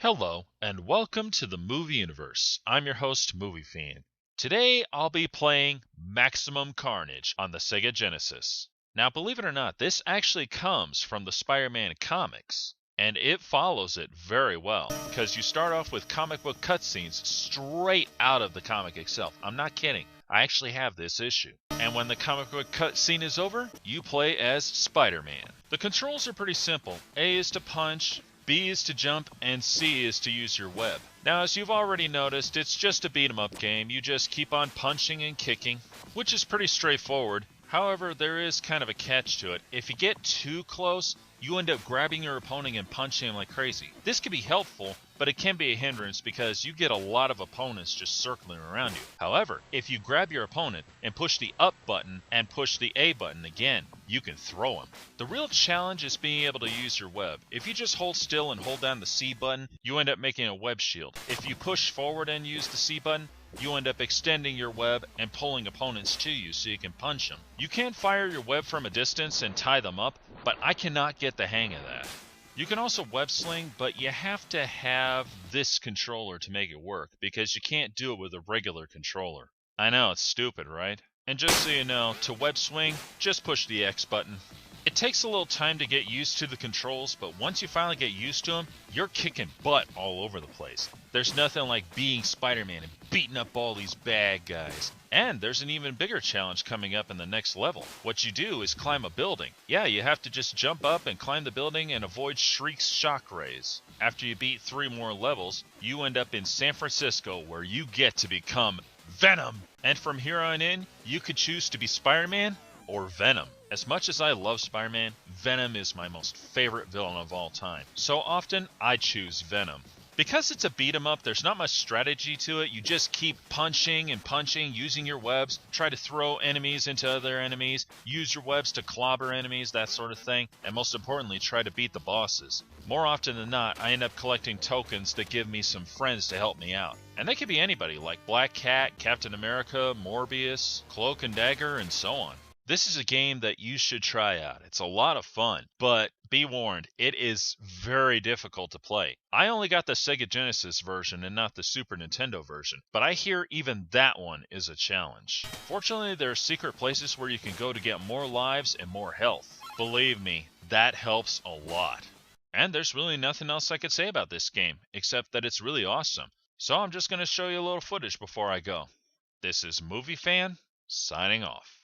Hello, and welcome to the Movie Universe. I'm your host, Movie Fan. Today, I'll be playing Maximum Carnage on the Sega Genesis. Now, believe it or not, this actually comes from the Spider-Man comics, and it follows it very well, because you start off with comic book cutscenes straight out of the comic itself. I'm not kidding. I actually have this issue. And when the comic book cutscene is over, you play as Spider-Man. The controls are pretty simple. A is to punch, B is to jump, and C is to use your web. Now, as you've already noticed, it's just a beat-em-up game. You just keep on punching and kicking, which is pretty straightforward. However, there is kind of a catch to it. If you get too close, you end up grabbing your opponent and punching him like crazy. This can be helpful, but it can be a hindrance because you get a lot of opponents just circling around you. However, if you grab your opponent and push the up button and push the A button again, you can throw him. The real challenge is being able to use your web. If you just hold still and hold down the C button, you end up making a web shield. If you push forward and use the C button, you end up extending your web and pulling opponents to you so you can punch them. You can fire your web from a distance and tie them up, but I cannot get the hang of that. You can also web sling, but you have to have this controller to make it work, because you can't do it with a regular controller. I know, it's stupid, right? And just so you know, to web swing, just push the X button. It takes a little time to get used to the controls, but once you finally get used to them, you're kicking butt all over the place. There's nothing like being Spider-Man and beating up all these bad guys. And there's an even bigger challenge coming up in the next level. What you do is climb a building. Yeah, you have to just jump up and climb the building and avoid Shriek's shock rays. After you beat 3 more levels, you end up in San Francisco, where you get to become Venom. And from here on in, you could choose to be Spider-Man or Venom. As much as I love Spider-Man, Venom is my most favorite villain of all time. So often, I choose Venom. Because it's a beat-em-up, there's not much strategy to it. You just keep punching and punching, using your webs, try to throw enemies into other enemies, use your webs to clobber enemies, that sort of thing, and most importantly, try to beat the bosses. More often than not, I end up collecting tokens that give me some friends to help me out. And they could be anybody, like Black Cat, Captain America, Morbius, Cloak and Dagger, and so on. This is a game that you should try out. It's a lot of fun, but be warned, it is very difficult to play. I only got the Sega Genesis version and not the Super Nintendo version, but I hear even that one is a challenge. Fortunately, there are secret places where you can go to get more lives and more health. Believe me, that helps a lot. And there's really nothing else I could say about this game, except that it's really awesome. So I'm just going to show you a little footage before I go. This is Movie Fan, signing off.